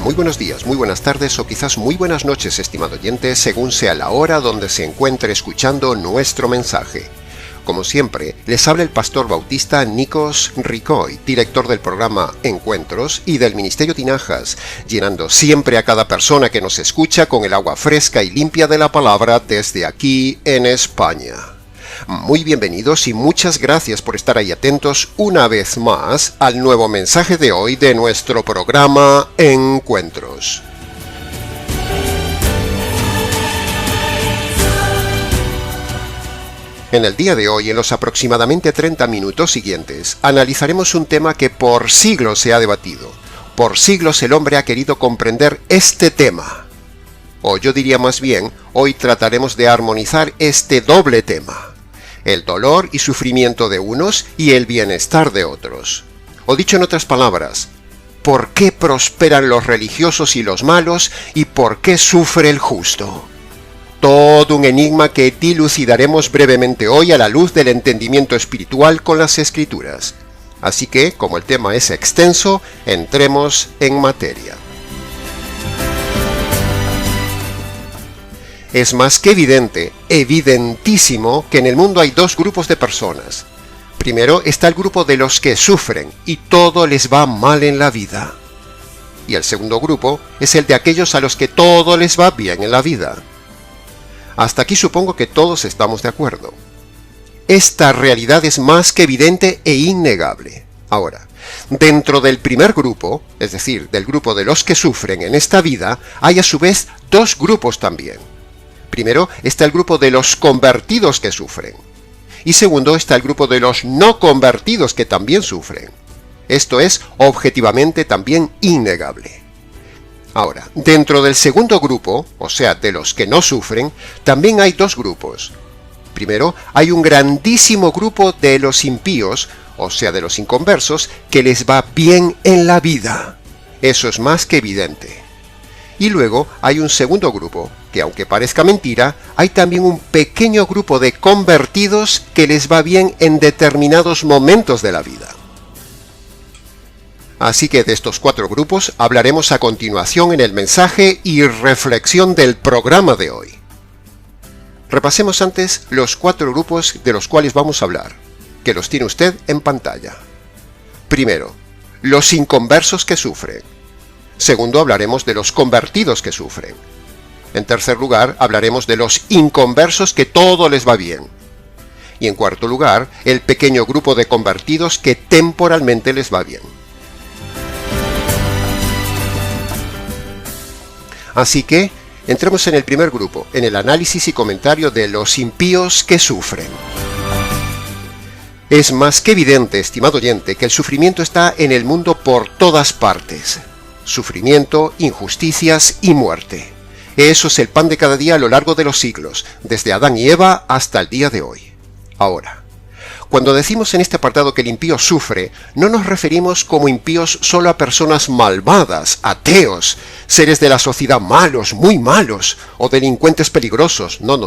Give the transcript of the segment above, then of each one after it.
Muy buenos días, muy buenas tardes o quizás muy buenas noches, estimado oyente, según sea la hora donde se encuentre escuchando nuestro mensaje. Como siempre, les habla el pastor bautista Nikos Ricoy, director del programa Encuentros y del Ministerio Tinajas, llenando siempre a cada persona que nos escucha con el agua fresca y limpia de la palabra desde aquí en España. Muy bienvenidos y muchas gracias por estar ahí atentos una vez más al nuevo mensaje de hoy de nuestro programa Encuentros. En el día de hoy, en los aproximadamente 30 minutos siguientes, analizaremos un tema que por siglos se ha debatido. Por siglos el hombre ha querido comprender este tema. O yo diría más bien, hoy trataremos de armonizar este doble tema. El dolor y sufrimiento de unos y el bienestar de otros. O dicho en otras palabras, ¿por qué prosperan los religiosos y los malos y por qué sufre el justo? Todo un enigma que dilucidaremos brevemente hoy a la luz del entendimiento espiritual con las Escrituras. Así que, como el tema es extenso, entremos en materia. Es más que evidente, evidentísimo, que en el mundo hay dos grupos de personas. Primero está el grupo de los que sufren y todo les va mal en la vida. Y el segundo grupo es el de aquellos a los que todo les va bien en la vida. Hasta aquí supongo que todos estamos de acuerdo. Esta realidad es más que evidente e innegable. Ahora, dentro del primer grupo, es decir, del grupo de los que sufren en esta vida, hay a su vez dos grupos también. Primero está el grupo de los convertidos que sufren. Y segundo está el grupo de los no convertidos que también sufren. Esto es objetivamente también innegable. Ahora, dentro del segundo grupo, o sea, de los que no sufren, también hay dos grupos. Primero, hay un grandísimo grupo de los impíos, o sea, de los inconversos, que les va bien en la vida. Eso es más que evidente. Y luego hay un segundo grupo, que aunque parezca mentira, hay también un pequeño grupo de convertidos que les va bien en determinados momentos de la vida. Así que de estos cuatro grupos hablaremos a continuación en el mensaje y reflexión del programa de hoy. Repasemos antes los cuatro grupos de los cuales vamos a hablar, que los tiene usted en pantalla. Primero, los inconversos que sufren. Segundo, hablaremos de los convertidos que sufren. En tercer lugar, hablaremos de los inconversos que todo les va bien. Y en cuarto lugar, el pequeño grupo de convertidos que temporalmente les va bien. Así que, entremos en el primer grupo, en el análisis y comentario de los impíos que sufren. Es más que evidente, estimado oyente, que el sufrimiento está en el mundo por todas partes. Sufrimiento, injusticias y muerte. Eso es el pan de cada día a lo largo de los siglos, desde Adán y Eva hasta el día de hoy. Ahora, cuando decimos en este apartado que el impío sufre, no nos referimos como impíos solo a personas malvadas, ateos, seres de la sociedad malos, muy malos, o delincuentes peligrosos. No.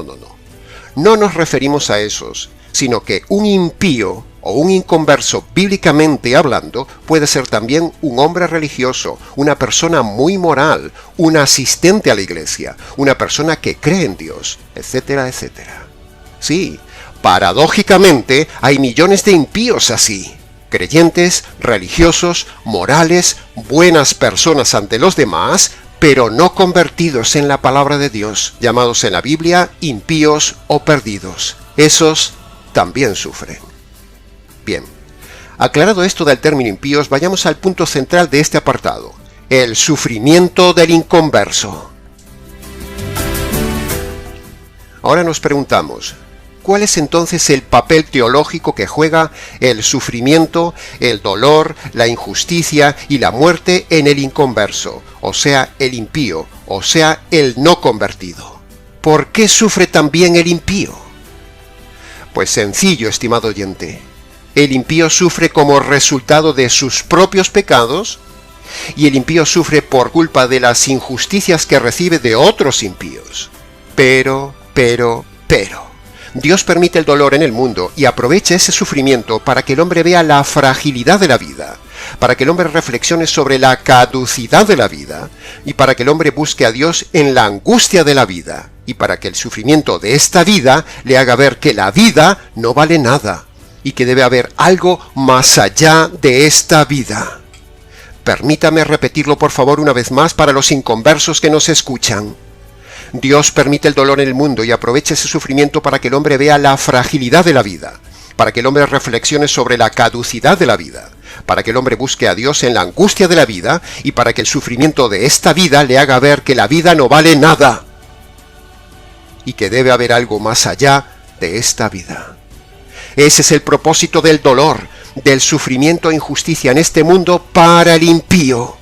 No nos referimos a esos, sino que un impío o un inconverso, bíblicamente hablando, puede ser también un hombre religioso, una persona muy moral, un asistente a la iglesia, una persona que cree en Dios, etcétera, etcétera. Sí, paradójicamente hay millones de impíos así, creyentes, religiosos, morales, buenas personas ante los demás, pero no convertidos en la palabra de Dios, llamados en la Biblia impíos o perdidos. Esos también sufren. Bien, aclarado esto del término impíos, vayamos al punto central de este apartado, el sufrimiento del inconverso. Ahora nos preguntamos, ¿cuál es entonces el papel teológico que juega el sufrimiento, el dolor, la injusticia y la muerte en el inconverso, o sea, el impío, o sea, el no convertido? ¿Por qué sufre también el impío? Pues sencillo, estimado oyente. El impío sufre como resultado de sus propios pecados y el impío sufre por culpa de las injusticias que recibe de otros impíos. Pero, Dios permite el dolor en el mundo y aprovecha ese sufrimiento para que el hombre vea la fragilidad de la vida, para que el hombre reflexione sobre la caducidad de la vida, y para que el hombre busque a Dios en la angustia de la vida, y para que el sufrimiento de esta vida le haga ver que la vida no vale nada, y que debe haber algo más allá de esta vida. Permítame repetirlo por favor una vez más para los inconversos que nos escuchan. Dios permite el dolor en el mundo y aprovecha ese sufrimiento para que el hombre vea la fragilidad de la vida, para que el hombre reflexione sobre la caducidad de la vida, para que el hombre busque a Dios en la angustia de la vida y para que el sufrimiento de esta vida le haga ver que la vida no vale nada y que debe haber algo más allá de esta vida. Ese es el propósito del dolor, del sufrimiento e injusticia en este mundo para el impío.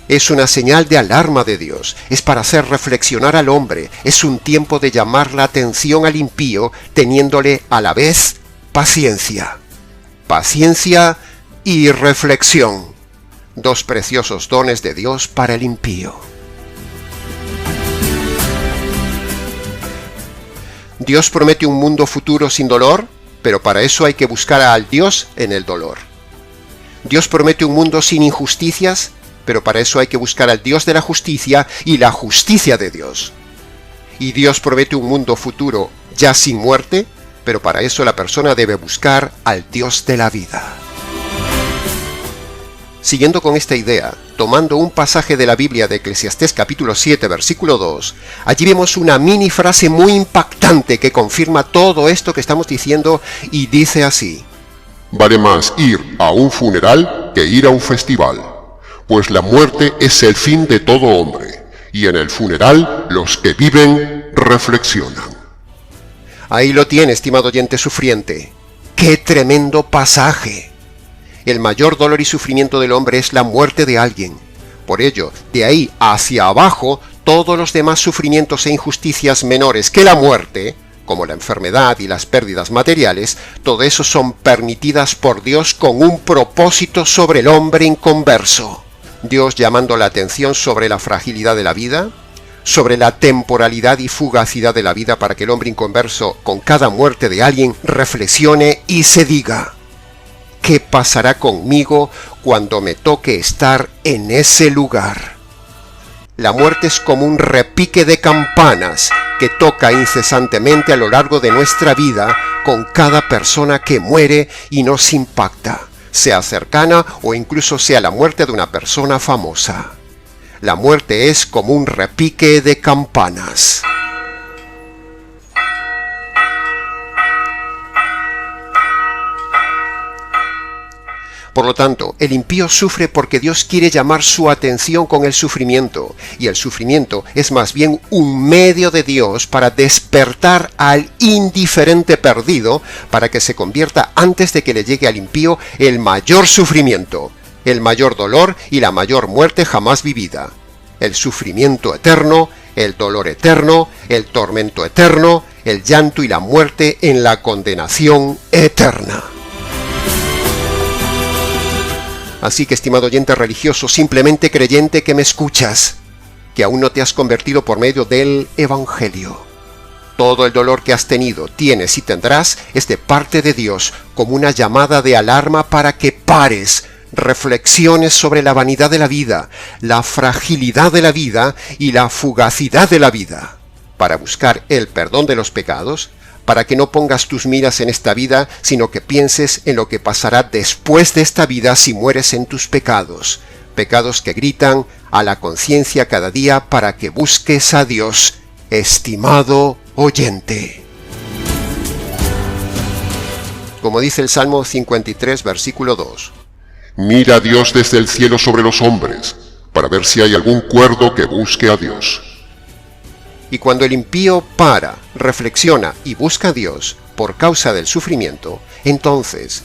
Es una señal de alarma de Dios, es para hacer reflexionar al hombre, es un tiempo de llamar la atención al impío, teniéndole a la vez paciencia. Paciencia y reflexión, dos preciosos dones de Dios para el impío. Dios promete un mundo futuro sin dolor, pero para eso hay que buscar al Dios en el dolor. Dios promete un mundo sin injusticias, pero para eso hay que buscar al Dios de la justicia y la justicia de Dios. Y Dios promete un mundo futuro ya sin muerte, pero para eso la persona debe buscar al Dios de la vida. Siguiendo con esta idea, tomando un pasaje de la Biblia de Eclesiastés capítulo 7, versículo 2, allí vemos una mini frase muy impactante que confirma todo esto que estamos diciendo y dice así: Vale más ir a un funeral que ir a un festival, pues la muerte es el fin de todo hombre, y en el funeral los que viven reflexionan. Ahí lo tiene, estimado oyente sufriente. ¡Qué tremendo pasaje! El mayor dolor y sufrimiento del hombre es la muerte de alguien. Por ello, de ahí hacia abajo, todos los demás sufrimientos e injusticias menores que la muerte, como la enfermedad y las pérdidas materiales, todo eso son permitidas por Dios con un propósito sobre el hombre inconverso. Dios llamando la atención sobre la fragilidad de la vida, sobre la temporalidad y fugacidad de la vida para que el hombre inconverso, con cada muerte de alguien, reflexione y se diga: ¿qué pasará conmigo cuando me toque estar en ese lugar? La muerte es como un repique de campanas que toca incesantemente a lo largo de nuestra vida con cada persona que muere y nos impacta, sea cercana o incluso sea la muerte de una persona famosa. La muerte es como un repique de campanas. Por lo tanto, el impío sufre porque Dios quiere llamar su atención con el sufrimiento, y el sufrimiento es más bien un medio de Dios para despertar al indiferente perdido, para que se convierta antes de que le llegue al impío el mayor sufrimiento, el mayor dolor y la mayor muerte jamás vivida. El sufrimiento eterno, el dolor eterno, el tormento eterno, el llanto y la muerte en la condenación eterna. Así que, estimado oyente religioso, simplemente creyente que me escuchas, que aún no te has convertido por medio del Evangelio. Todo el dolor que has tenido, tienes y tendrás es de parte de Dios, como una llamada de alarma para que pares, reflexiones sobre la vanidad de la vida, la fragilidad de la vida y la fugacidad de la vida, para buscar el perdón de los pecados, para que no pongas tus miras en esta vida, sino que pienses en lo que pasará después de esta vida si mueres en tus pecados, pecados que gritan a la conciencia cada día para que busques a Dios, estimado oyente. Como dice el Salmo 53, versículo 2. Mira a Dios desde el cielo sobre los hombres, para ver si hay algún cuerdo que busque a Dios. Y cuando el impío para, reflexiona y busca a Dios por causa del sufrimiento, entonces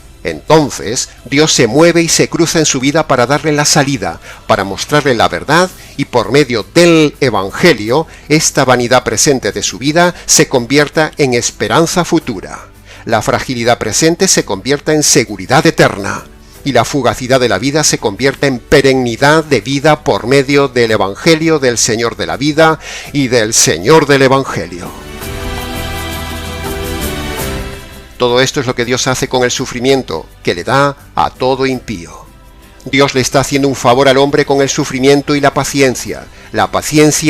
Dios se mueve y se cruza en su vida para darle la salida, para mostrarle la verdad, y por medio del Evangelio, esta vanidad presente de su vida se convierta en esperanza futura. La fragilidad presente se convierta en seguridad eterna, y la fugacidad de la vida se convierta en perennidad de vida por medio del Evangelio del Señor de la vida y del Señor del Evangelio. Todo esto es lo que Dios hace con el sufrimiento que le da a todo impío. Dios le está haciendo un favor al hombre con el sufrimiento y la paciencia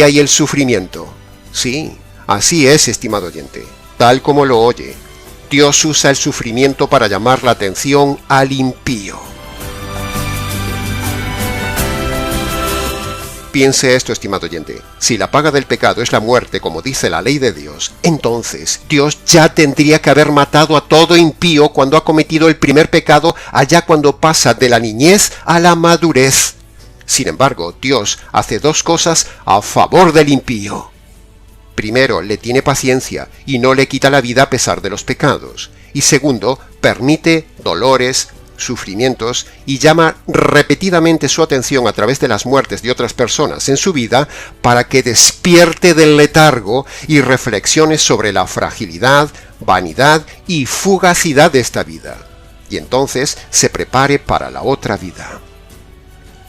y el sufrimiento. Sí, así es, estimado oyente, tal como lo oye. Dios usa el sufrimiento para llamar la atención al impío. Piense esto, estimado oyente. Si la paga del pecado es la muerte, como dice la ley de Dios, entonces Dios ya tendría que haber matado a todo impío cuando ha cometido el primer pecado, allá cuando pasa de la niñez a la madurez. Sin embargo, Dios hace dos cosas a favor del impío. Primero, le tiene paciencia y no le quita la vida a pesar de los pecados. Y segundo, permite dolores, sufrimientos y llama repetidamente su atención a través de las muertes de otras personas en su vida para que despierte del letargo y reflexione sobre la fragilidad, vanidad y fugacidad de esta vida, y entonces se prepare para la otra vida.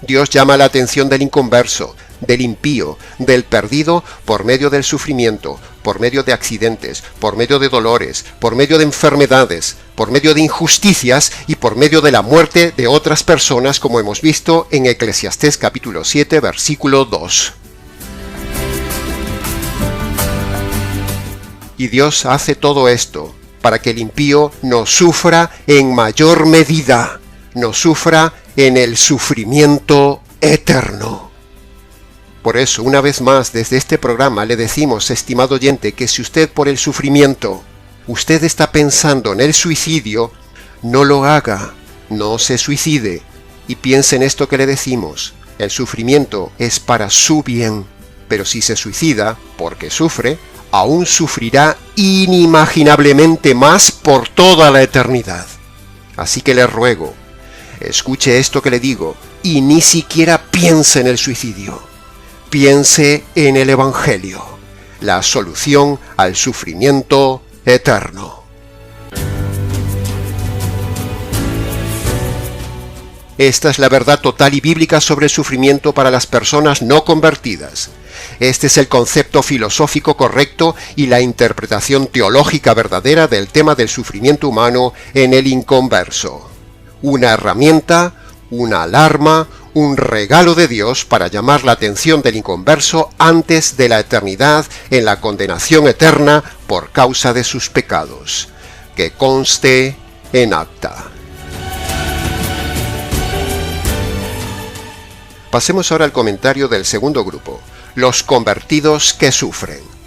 Dios llama la atención del inconverso, del impío, del perdido por medio del sufrimiento, por medio de accidentes, por medio de dolores, por medio de enfermedades, por medio de injusticias y por medio de la muerte de otras personas, como hemos visto en Eclesiastés capítulo 7, versículo 2. Y Dios hace todo esto para que el impío no sufra en mayor medida, no sufra en el sufrimiento eterno. Por eso, una vez más, desde este programa le decimos, estimado oyente, que si usted por el sufrimiento, usted está pensando en el suicidio, no lo haga, no se suicide. Y piense en esto que le decimos, el sufrimiento es para su bien, pero si se suicida, porque sufre, aún sufrirá inimaginablemente más por toda la eternidad. Así que le ruego, escuche esto que le digo, y ni siquiera piense en el suicidio. Piense en el Evangelio, la solución al sufrimiento eterno. Esta es la verdad total y bíblica sobre el sufrimiento para las personas no convertidas. Este es el concepto filosófico correcto y la interpretación teológica verdadera del tema del sufrimiento humano en el inconverso. Una herramienta, una alarma, un regalo de Dios para llamar la atención del inconverso antes de la eternidad en la condenación eterna por causa de sus pecados. Que conste en acta. Pasemos ahora al comentario del segundo grupo, los convertidos que sufren.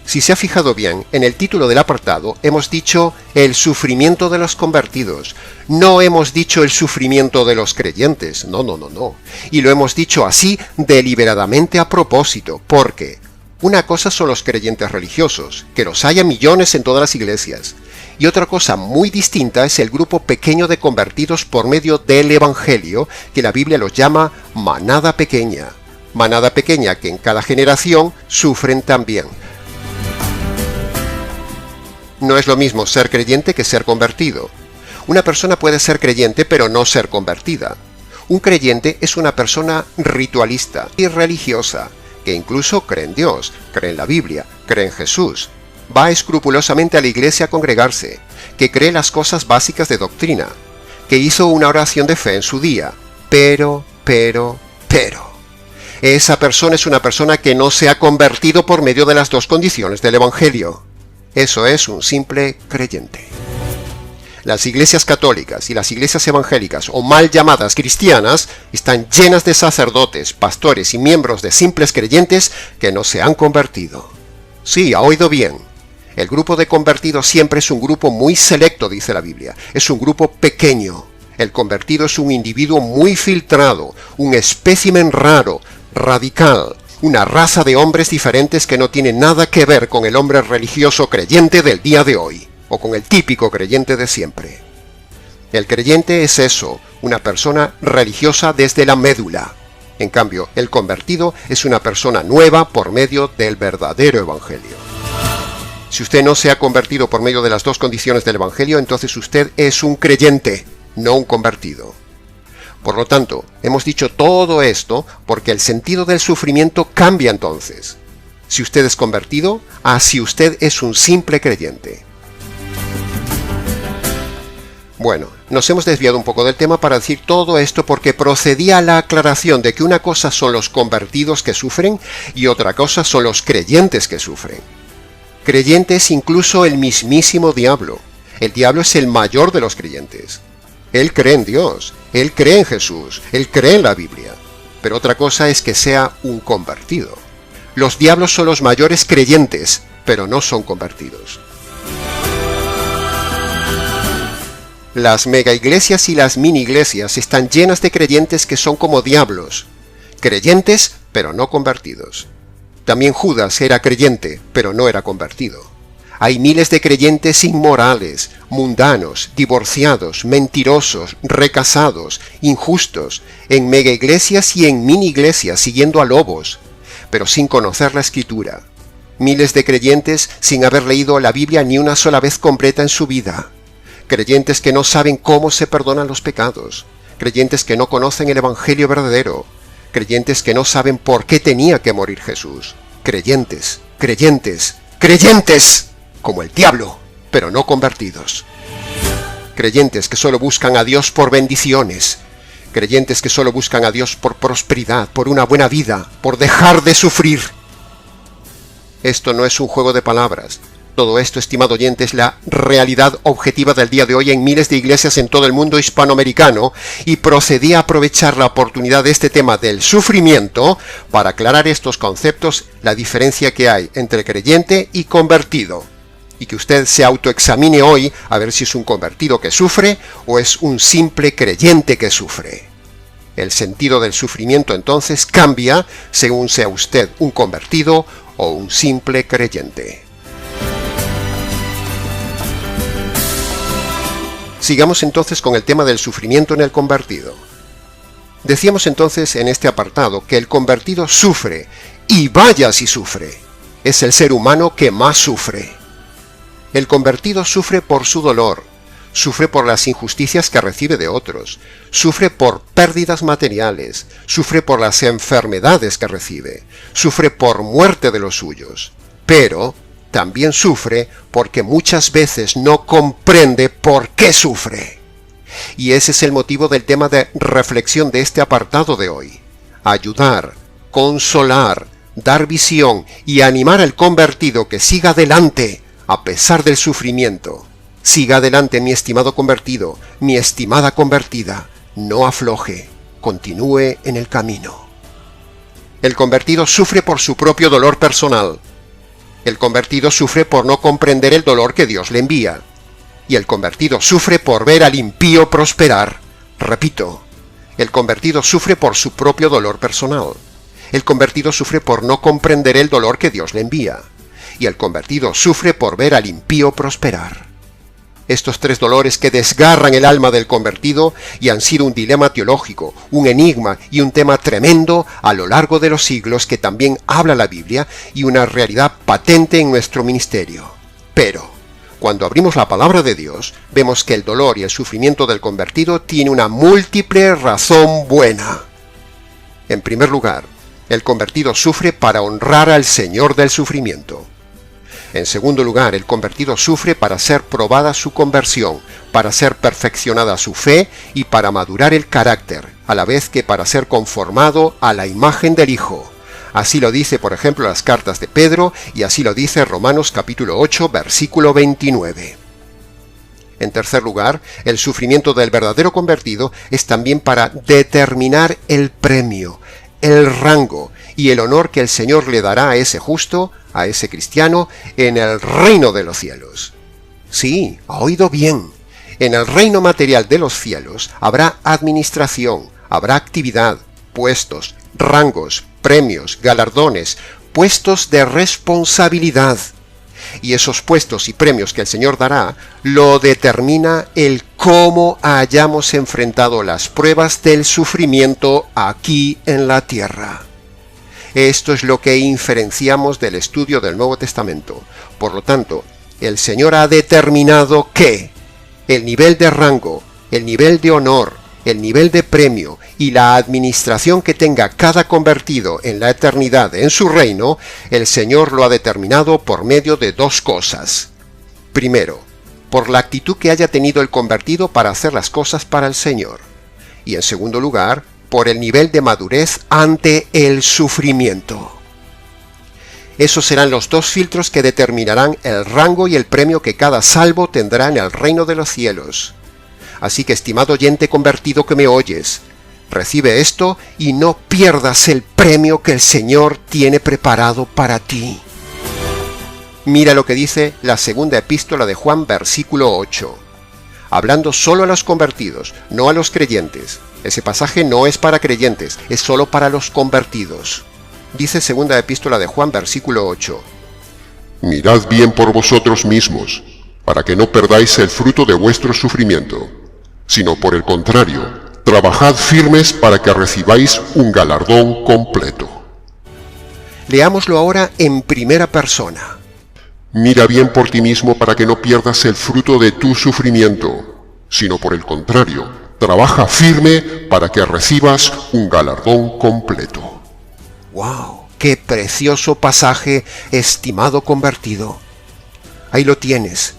Si se ha fijado bien, en el título del apartado hemos dicho el sufrimiento de los convertidos. No hemos dicho el sufrimiento de los creyentes. No. Y lo hemos dicho así deliberadamente a propósito, porque una cosa son los creyentes religiosos, que los haya millones en todas las iglesias. Y otra cosa muy distinta es el grupo pequeño de convertidos por medio del Evangelio, que la Biblia los llama manada pequeña. Manada pequeña que en cada generación sufren también. No es lo mismo ser creyente que ser convertido. Una persona puede ser creyente pero no ser convertida. Un creyente es una persona ritualista y religiosa, que incluso cree en Dios, cree en la Biblia, cree en Jesús, va escrupulosamente a la iglesia a congregarse, que cree las cosas básicas de doctrina, que hizo una oración de fe en su día, pero. Esa persona es una persona que no se ha convertido por medio de las dos condiciones del Evangelio. Eso es un simple creyente. Las iglesias católicas y las iglesias evangélicas, o mal llamadas cristianas, están llenas de sacerdotes, pastores y miembros de simples creyentes que no se han convertido. Sí, ha oído bien. El grupo de convertidos siempre es un grupo muy selecto, dice la Biblia. Es un grupo pequeño. El convertido es un individuo muy filtrado, un espécimen raro, radical, una raza de hombres diferentes que no tiene nada que ver con el hombre religioso creyente del día de hoy, o con el típico creyente de siempre. El creyente es eso, una persona religiosa desde la médula. En cambio, el convertido es una persona nueva por medio del verdadero Evangelio. Si usted no se ha convertido por medio de las dos condiciones del Evangelio, entonces usted es un creyente, no un convertido. Por lo tanto, hemos dicho todo esto porque el sentido del sufrimiento cambia entonces. Si usted es convertido, a si usted es un simple creyente. Bueno, nos hemos desviado un poco del tema para decir todo esto porque procedía a la aclaración de que una cosa son los convertidos que sufren y otra cosa son los creyentes que sufren. Creyente es incluso el mismísimo diablo. El diablo es el mayor de los creyentes. Él cree en Dios, él cree en Jesús, él cree en la Biblia. Pero otra cosa es que sea un convertido. Los diablos son los mayores creyentes, pero no son convertidos. Las mega iglesias y las mini iglesias están llenas de creyentes que son como diablos. Creyentes, pero no convertidos. También Judas era creyente, pero no era convertido. Hay miles de creyentes inmorales, mundanos, divorciados, mentirosos, recasados, injustos, en mega iglesias y en mini iglesias, siguiendo a lobos, pero sin conocer la Escritura. Miles de creyentes sin haber leído la Biblia ni una sola vez completa en su vida. Creyentes que no saben cómo se perdonan los pecados. Creyentes que no conocen el Evangelio verdadero. Creyentes que no saben por qué tenía que morir Jesús. Creyentes, creyentes, creyentes, como el diablo, pero no convertidos. Creyentes que solo buscan a Dios por bendiciones. Creyentes que solo buscan a Dios por prosperidad, por una buena vida, por dejar de sufrir. Esto no es un juego de palabras. Todo esto, estimado oyente, es la realidad objetiva del día de hoy en miles de iglesias en todo el mundo hispanoamericano, y procedí a aprovechar la oportunidad de este tema del sufrimiento para aclarar estos conceptos, la diferencia que hay entre creyente y convertido, y que usted se autoexamine hoy a ver si es un convertido que sufre o es un simple creyente que sufre. El sentido del sufrimiento entonces cambia según sea usted un convertido o un simple creyente. Sigamos entonces con el tema del sufrimiento en el convertido. Decíamos entonces en este apartado que el convertido sufre, y vaya si sufre. Es el ser humano que más sufre. El convertido sufre por su dolor, sufre por las injusticias que recibe de otros, sufre por pérdidas materiales, sufre por las enfermedades que recibe, sufre por muerte de los suyos, pero también sufre porque muchas veces no comprende por qué sufre. Y ese es el motivo del tema de reflexión de este apartado de hoy. Ayudar, consolar, dar visión y animar al convertido que siga adelante a pesar del sufrimiento. Siga adelante, mi estimado convertido, mi estimada convertida. No afloje, continúe en el camino. El convertido sufre por su propio dolor personal. El convertido sufre por no comprender el dolor que Dios le envía. Y el convertido sufre por ver al impío prosperar. Repito, el convertido sufre por su propio dolor personal. El convertido sufre por no comprender el dolor que Dios le envía. Y el convertido sufre por ver al impío prosperar. Estos tres dolores que desgarran el alma del convertido y han sido un dilema teológico, un enigma y un tema tremendo a lo largo de los siglos que también habla la Biblia y una realidad patente en nuestro ministerio. Pero, cuando abrimos la palabra de Dios, vemos que el dolor y el sufrimiento del convertido tiene una múltiple razón buena. En primer lugar, el convertido sufre para honrar al Señor del sufrimiento. En segundo lugar, el convertido sufre para ser probada su conversión, para ser perfeccionada su fe y para madurar el carácter, a la vez que para ser conformado a la imagen del Hijo. Así lo dice, por ejemplo, las cartas de Pedro, y así lo dice Romanos capítulo 8, versículo 29. En tercer lugar, el sufrimiento del verdadero convertido es también para determinar el premio, el rango y el honor que el Señor le dará a ese justo, a ese cristiano, en el reino de los cielos. Sí, ha oído bien. En el reino material de los cielos habrá administración, habrá actividad, puestos, rangos, premios, galardones, puestos de responsabilidad. Y esos puestos y premios que el Señor dará lo determina el cómo hayamos enfrentado las pruebas del sufrimiento aquí en la tierra. Esto es lo que inferenciamos del estudio del Nuevo Testamento. Por lo tanto, el Señor ha determinado que el nivel de rango, el nivel de honor, el nivel de premio y la administración que tenga cada convertido en la eternidad en su reino, el Señor lo ha determinado por medio de dos cosas. Primero, por la actitud que haya tenido el convertido para hacer las cosas para el Señor. Y en segundo lugar, por el nivel de madurez ante el sufrimiento. Esos serán los dos filtros que determinarán el rango y el premio que cada salvo tendrá en el reino de los cielos. Así que, estimado oyente convertido que me oyes, recibe esto y no pierdas el premio que el Señor tiene preparado para ti. Mira lo que dice la segunda epístola de Juan, versículo 8. Hablando solo a los convertidos, no a los creyentes. Ese pasaje no es para creyentes, es solo para los convertidos. Dice segunda epístola de Juan, versículo 8. Mirad bien por vosotros mismos, para que no perdáis el fruto de vuestro sufrimiento, sino por el contrario, trabajad firmes para que recibáis un galardón completo. Leámoslo ahora en primera persona. Mira bien por ti mismo para que no pierdas el fruto de tu sufrimiento, sino por el contrario, trabaja firme para que recibas un galardón completo. ¡Wow! ¡Qué precioso pasaje, estimado convertido! Ahí lo tienes.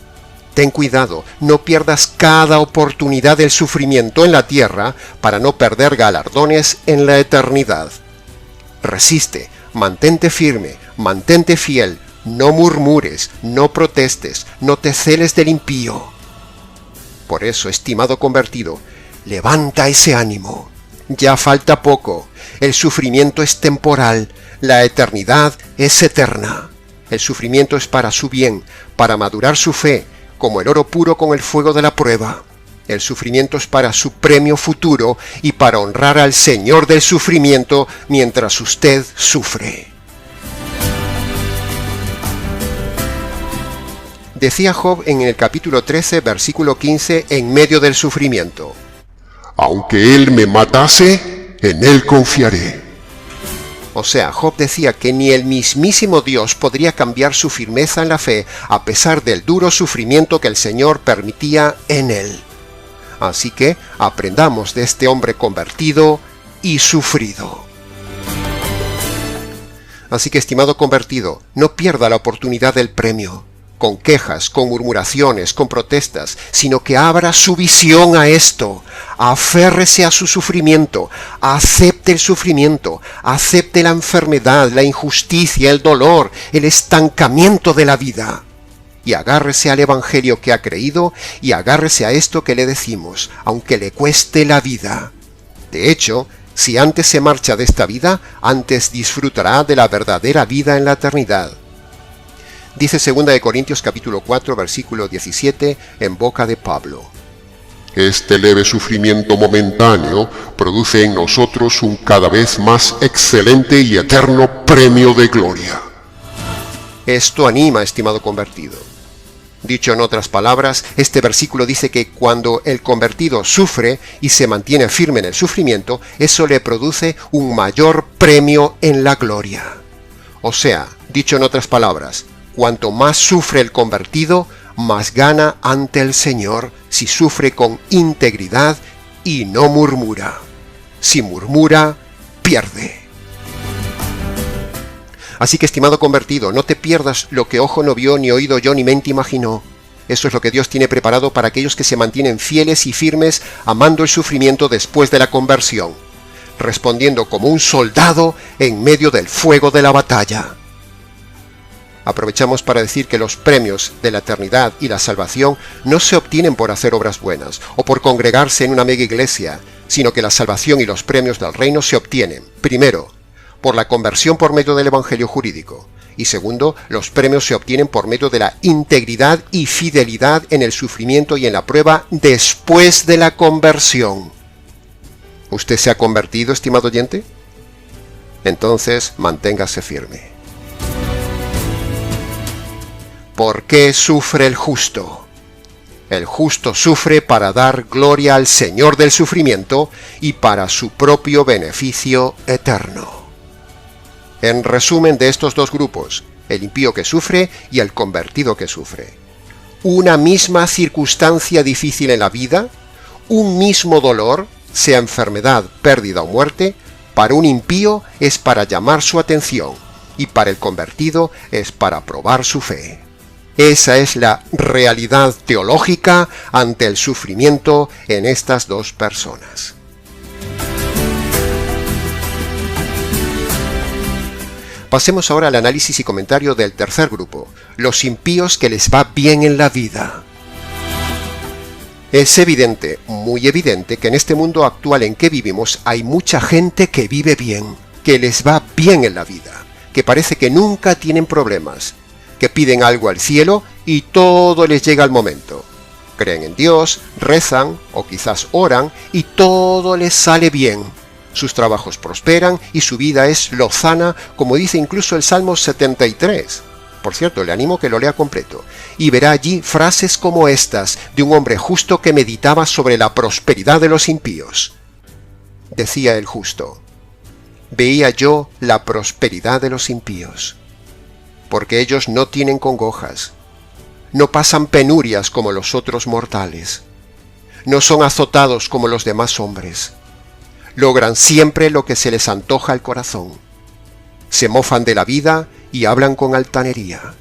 Ten cuidado, no pierdas cada oportunidad del sufrimiento en la tierra para no perder galardones en la eternidad. Resiste, mantente firme, mantente fiel, no murmures, no protestes, no te celes del impío. Por eso, estimado convertido, levanta ese ánimo. Ya falta poco, el sufrimiento es temporal, la eternidad es eterna. El sufrimiento es para su bien, para madurar su fe, como el oro puro con el fuego de la prueba. El sufrimiento es para su premio futuro y para honrar al Señor del sufrimiento mientras usted sufre. Decía Job en el capítulo 13, versículo 15, en medio del sufrimiento: Aunque él me matase, en él confiaré. O sea, Job decía que ni el mismísimo Dios podría cambiar su firmeza en la fe a pesar del duro sufrimiento que el Señor permitía en él. Así que aprendamos de este hombre convertido y sufrido. Así que, estimado convertido, no pierda la oportunidad del premio, con quejas, con murmuraciones, con protestas, sino que abra su visión a esto, aférrese a su sufrimiento, acepte el sufrimiento, acepte la enfermedad, la injusticia, el dolor, el estancamiento de la vida. Y agárrese al Evangelio que ha creído y agárrese a esto que le decimos, aunque le cueste la vida. De hecho, si antes se marcha de esta vida, antes disfrutará de la verdadera vida en la eternidad. Dice 2 Corintios capítulo 4, versículo 17, en boca de Pablo: Este leve sufrimiento momentáneo produce en nosotros un cada vez más excelente y eterno premio de gloria. Esto anima, estimado convertido. Dicho en otras palabras, este versículo dice que cuando el convertido sufre y se mantiene firme en el sufrimiento, eso le produce un mayor premio en la gloria. O sea, dicho en otras palabras, cuanto más sufre el convertido, más gana ante el Señor si sufre con integridad y no murmura. Si murmura, pierde. Así que, estimado convertido, no te pierdas lo que ojo no vio, ni oído yo, ni mente imaginó. Eso es lo que Dios tiene preparado para aquellos que se mantienen fieles y firmes, amando el sufrimiento después de la conversión, respondiendo como un soldado en medio del fuego de la batalla. Aprovechamos para decir que los premios de la eternidad y la salvación no se obtienen por hacer obras buenas o por congregarse en una mega iglesia, sino que la salvación y los premios del reino se obtienen, primero, por la conversión por medio del evangelio jurídico, y segundo, los premios se obtienen por medio de la integridad y fidelidad en el sufrimiento y en la prueba después de la conversión. ¿Usted se ha convertido, estimado oyente? Entonces, manténgase firme. ¿Por qué sufre el justo? El justo sufre para dar gloria al Señor del sufrimiento y para su propio beneficio eterno. En resumen de estos dos grupos, el impío que sufre y el convertido que sufre. Una misma circunstancia difícil en la vida, un mismo dolor, sea enfermedad, pérdida o muerte, para un impío es para llamar su atención y para el convertido es para probar su fe. Esa es la realidad teológica ante el sufrimiento en estas dos personas. Pasemos ahora al análisis y comentario del tercer grupo, los impíos que les va bien en la vida. Es evidente, muy evidente, que en este mundo actual en que vivimos hay mucha gente que vive bien, que les va bien en la vida, que parece que nunca tienen problemas, que piden algo al cielo y todo les llega al momento. Creen en Dios, rezan o quizás oran y todo les sale bien. Sus trabajos prosperan y su vida es lozana, como dice incluso el Salmo 73. Por cierto, le animo que lo lea completo, y verá allí frases como estas de un hombre justo que meditaba sobre la prosperidad de los impíos. Decía el justo: veía yo la prosperidad de los impíos, porque ellos no tienen congojas, no pasan penurias como los otros mortales, no son azotados como los demás hombres, logran siempre lo que se les antoja al corazón, se mofan de la vida y hablan con altanería.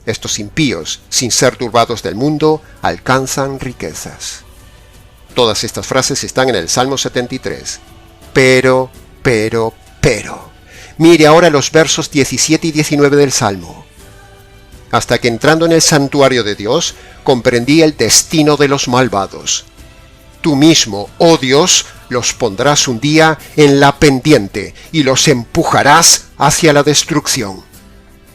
Estos impíos, sin ser turbados del mundo, alcanzan riquezas. Todas estas frases están en el Salmo 73. Pero. Mire ahora los versos 17 y 19 del Salmo. Hasta que entrando en el santuario de Dios, comprendí el destino de los malvados. Tú mismo, oh Dios, los pondrás un día en la pendiente y los empujarás hacia la destrucción.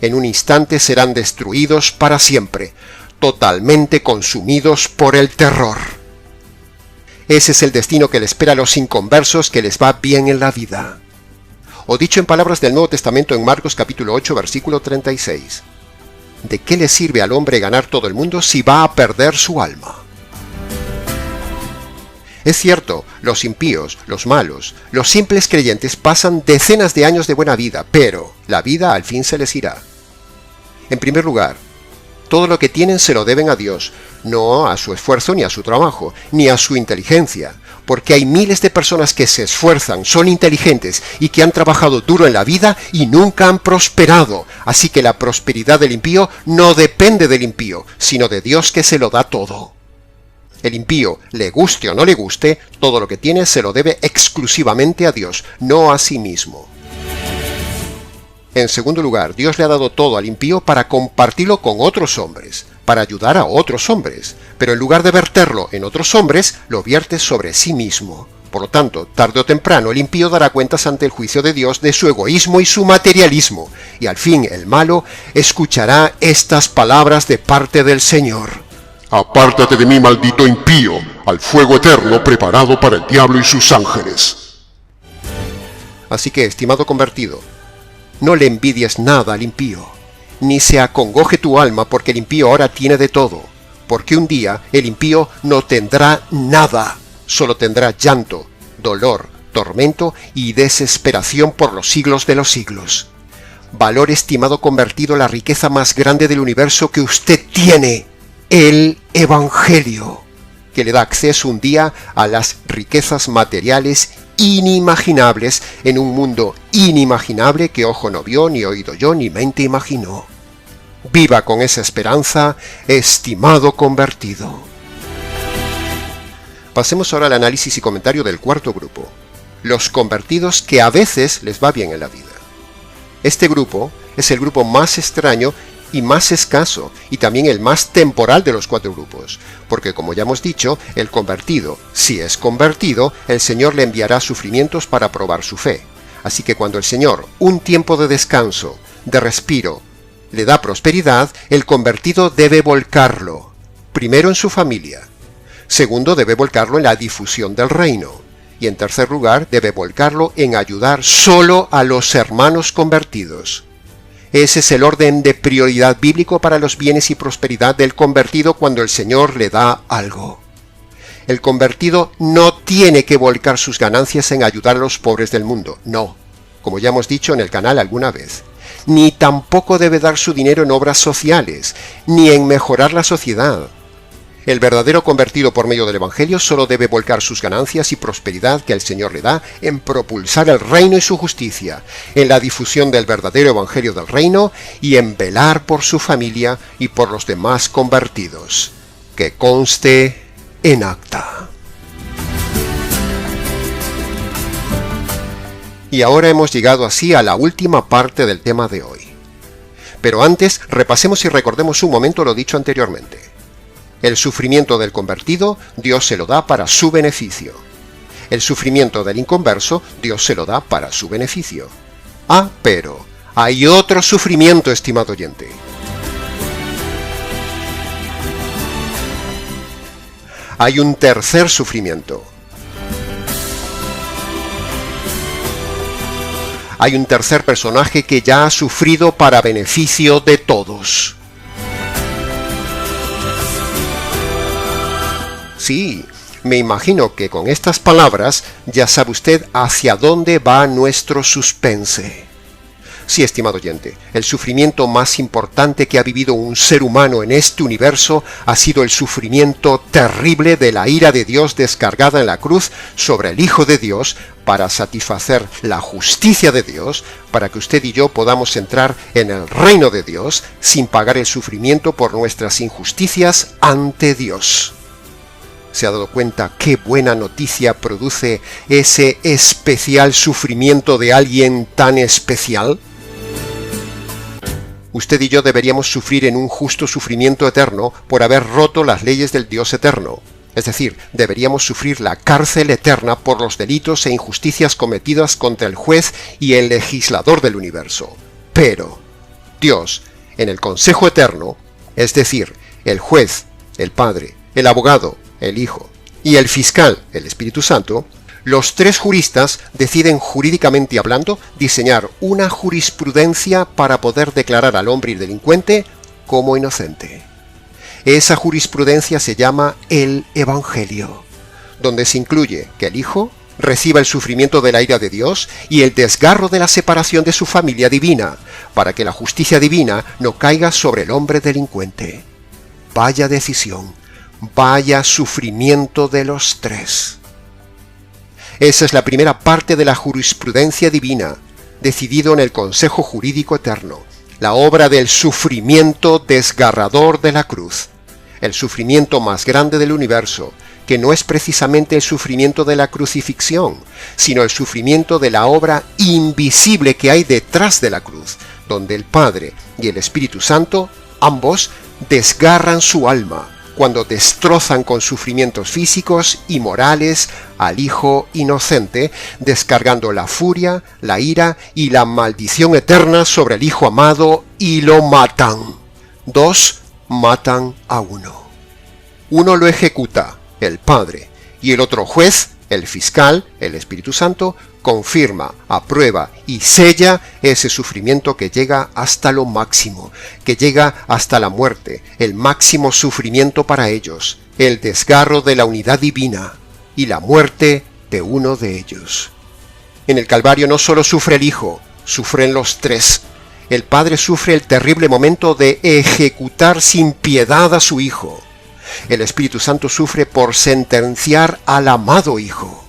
En un instante serán destruidos para siempre, totalmente consumidos por el terror. Ese es el destino que le espera a los inconversos que les va bien en la vida. O dicho en palabras del Nuevo Testamento en Marcos capítulo 8, versículo 36. ¿De qué le sirve al hombre ganar todo el mundo si va a perder su alma? Es cierto, los impíos, los malos, los simples creyentes pasan decenas de años de buena vida, pero la vida al fin se les irá. En primer lugar, todo lo que tienen se lo deben a Dios, no a su esfuerzo ni a su trabajo, ni a su inteligencia, porque hay miles de personas que se esfuerzan, son inteligentes y que han trabajado duro en la vida y nunca han prosperado, así que la prosperidad del impío no depende del impío, sino de Dios que se lo da todo. El impío, le guste o no le guste, todo lo que tiene se lo debe exclusivamente a Dios, no a sí mismo. En segundo lugar, Dios le ha dado todo al impío para compartirlo con otros hombres, para ayudar a otros hombres, pero en lugar de verterlo en otros hombres, lo vierte sobre sí mismo. Por lo tanto, tarde o temprano el impío dará cuentas ante el juicio de Dios de su egoísmo y su materialismo, y al fin el malo escuchará estas palabras de parte del Señor. Apártate de mí, maldito impío, al fuego eterno preparado para el diablo y sus ángeles. Así que, estimado convertido, no le envidies nada al impío, ni se acongoje tu alma porque el impío ahora tiene de todo, porque un día el impío no tendrá nada, solo tendrá llanto, dolor, tormento y desesperación por los siglos de los siglos. Valor, estimado convertido, la riqueza más grande del universo que usted tiene, el Evangelio, que le da acceso un día a las riquezas materiales inimaginables en un mundo inimaginable que ojo no vio, ni oído yo, ni mente imaginó. Viva con esa esperanza, estimado convertido. Pasemos ahora al análisis y comentario del cuarto grupo, los convertidos que a veces les va bien en la vida. Este grupo es el grupo más extraño y más escaso, y también el más temporal de los cuatro grupos, porque como ya hemos dicho, el convertido, si es convertido, el Señor le enviará sufrimientos para probar su fe. Así que cuando el Señor, un tiempo de descanso, de respiro, le da prosperidad, el convertido debe volcarlo, primero en su familia, segundo debe volcarlo en la difusión del reino, y en tercer lugar debe volcarlo en ayudar solo a los hermanos convertidos. Ese es el orden de prioridad bíblico para los bienes y prosperidad del convertido cuando el Señor le da algo. El convertido no tiene que volcar sus ganancias en ayudar a los pobres del mundo, no, como ya hemos dicho en el canal alguna vez. Ni tampoco debe dar su dinero en obras sociales, ni en mejorar la sociedad. El verdadero convertido por medio del Evangelio solo debe volcar sus ganancias y prosperidad que el Señor le da en propulsar el reino y su justicia, en la difusión del verdadero Evangelio del reino y en velar por su familia y por los demás convertidos. Que conste en acta. Y ahora hemos llegado así a la última parte del tema de hoy. Pero antes, repasemos y recordemos un momento lo dicho anteriormente. El sufrimiento del convertido, Dios se lo da para su beneficio. El sufrimiento del inconverso, Dios se lo da para su beneficio. Ah, pero hay otro sufrimiento, estimado oyente. Hay un tercer sufrimiento. Hay un tercer personaje que ya ha sufrido para beneficio de todos. Sí, me imagino que con estas palabras ya sabe usted hacia dónde va nuestro suspense. Sí, estimado oyente, el sufrimiento más importante que ha vivido un ser humano en este universo ha sido el sufrimiento terrible de la ira de Dios descargada en la cruz sobre el Hijo de Dios para satisfacer la justicia de Dios, para que usted y yo podamos entrar en el reino de Dios sin pagar el sufrimiento por nuestras injusticias ante Dios. ¿Se ha dado cuenta qué buena noticia produce ese especial sufrimiento de alguien tan especial? Usted y yo deberíamos sufrir en un justo sufrimiento eterno por haber roto las leyes del Dios eterno. Es decir, deberíamos sufrir la cárcel eterna por los delitos e injusticias cometidas contra el juez y el legislador del universo. Pero Dios, en el Consejo Eterno, es decir, el juez, el Padre, el abogado, el Hijo y el fiscal, el Espíritu Santo, los tres juristas deciden jurídicamente hablando diseñar una jurisprudencia para poder declarar al hombre delincuente como inocente. Esa jurisprudencia se llama el Evangelio, donde se incluye que el Hijo reciba el sufrimiento de la ira de Dios y el desgarro de la separación de su familia divina, para que la justicia divina no caiga sobre el hombre delincuente. Vaya decisión, vaya sufrimiento de los tres. Esa es la primera parte de la jurisprudencia divina, decidido en el Consejo Jurídico Eterno, la obra del sufrimiento desgarrador de la cruz, el sufrimiento más grande del universo, que no es precisamente el sufrimiento de la crucifixión, sino el sufrimiento de la obra invisible que hay detrás de la cruz, donde el Padre y el Espíritu Santo, ambos, desgarran su alma, cuando destrozan con sufrimientos físicos y morales al Hijo inocente, descargando la furia, la ira y la maldición eterna sobre el Hijo amado y lo matan. Dos matan a uno. Uno lo ejecuta, el Padre, y el otro juez, el fiscal, el Espíritu Santo, confirma, aprueba y sella ese sufrimiento que llega hasta lo máximo, que llega hasta la muerte, el máximo sufrimiento para ellos, el desgarro de la unidad divina y la muerte de uno de ellos. En el Calvario no solo sufre el Hijo, sufren los tres. El Padre sufre el terrible momento de ejecutar sin piedad a su Hijo. El Espíritu Santo sufre por sentenciar al amado Hijo.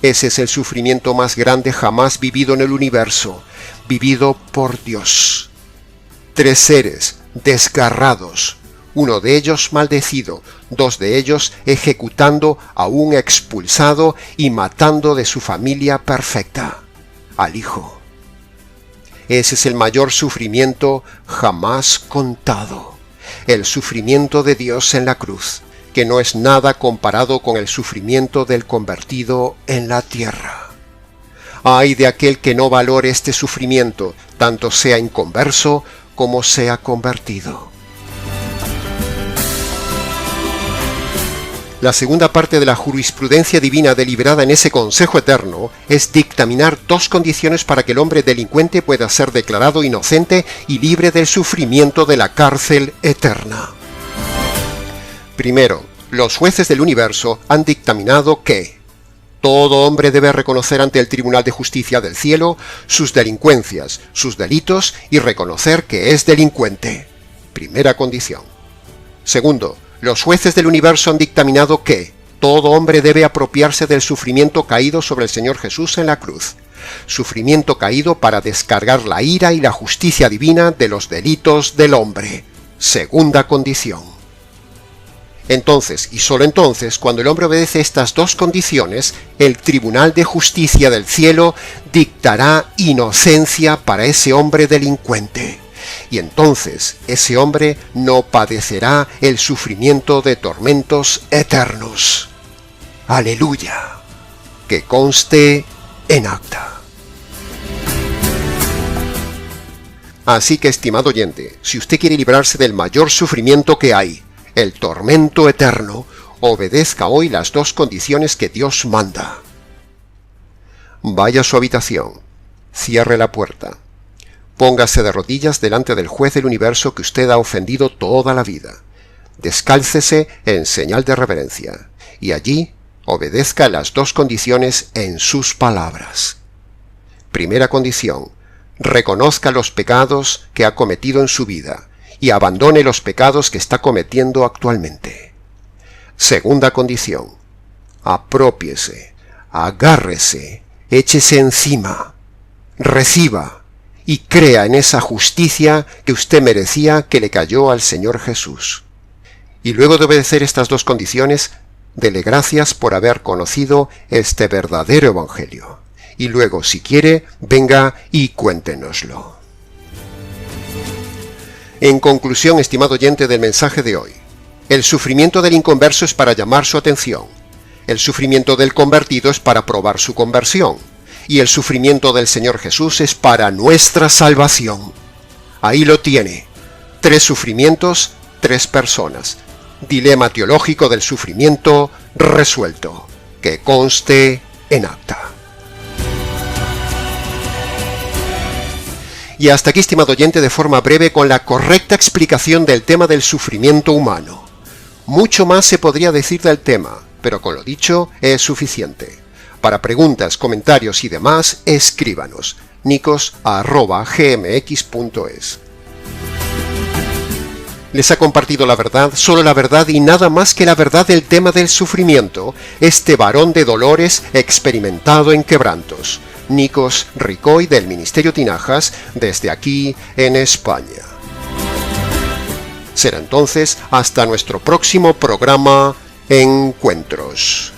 Ese es el sufrimiento más grande jamás vivido en el universo, vivido por Dios. Tres seres desgarrados, uno de ellos maldecido, dos de ellos ejecutando a un expulsado y matando de su familia perfecta, al Hijo. Ese es el mayor sufrimiento jamás contado, el sufrimiento de Dios en la cruz, que no es nada comparado con el sufrimiento del convertido en la tierra. Ay de aquel que no valore este sufrimiento, tanto sea inconverso como sea convertido. La segunda parte de la jurisprudencia divina deliberada en ese Consejo Eterno es dictaminar dos condiciones para que el hombre delincuente pueda ser declarado inocente y libre del sufrimiento de la cárcel eterna. Primero, los jueces del universo han dictaminado que todo hombre debe reconocer ante el Tribunal de Justicia del cielo sus delincuencias, sus delitos y reconocer que es delincuente. Primera condición. Segundo, Los jueces del universo han dictaminado que todo hombre debe apropiarse del sufrimiento caído sobre el Señor Jesús en la cruz. Sufrimiento caído para descargar la ira y la justicia divina de los delitos del hombre. Segunda condición. Entonces, y solo entonces, cuando el hombre obedece estas dos condiciones, el Tribunal de Justicia del cielo dictará inocencia para ese hombre delincuente. Y entonces ese hombre no padecerá el sufrimiento de tormentos eternos. ¡Aleluya! Que conste en acta. Así que, estimado oyente, si usted quiere librarse del mayor sufrimiento que hay, el tormento eterno, obedezca hoy las dos condiciones que Dios manda. Vaya a su habitación, cierre la puerta, póngase de rodillas delante del juez del universo que usted ha ofendido toda la vida, descálcese en señal de reverencia, y allí obedezca las dos condiciones en sus palabras. Primera condición: reconozca los pecados que ha cometido en su vida y abandone los pecados que está cometiendo actualmente. Segunda condición: aprópiese, agárrese, échese encima, reciba y crea en esa justicia que usted merecía que le cayó al Señor Jesús. Y luego de obedecer estas dos condiciones, dele gracias por haber conocido este verdadero evangelio. Y luego, si quiere, venga y cuéntenoslo. En conclusión, estimado oyente del mensaje de hoy, el sufrimiento del inconverso es para llamar su atención. El sufrimiento del convertido es para probar su conversión. Y el sufrimiento del Señor Jesús es para nuestra salvación. Ahí lo tiene. 3 sufrimientos, 3 personas. Dilema teológico del sufrimiento resuelto. Que conste en acta. Y hasta aquí, estimado oyente, de forma breve con la correcta explicación del tema del sufrimiento humano. Mucho más se podría decir del tema, pero con lo dicho es suficiente. Para preguntas, comentarios y demás, escríbanos nicos@gmx.es. Les ha compartido la verdad, solo la verdad y nada más que la verdad del tema del sufrimiento, este varón de dolores experimentado en quebrantos. Nicos Ricoy, del Ministerio Tinajas, desde aquí en España. Será entonces hasta nuestro próximo programa Encuentros.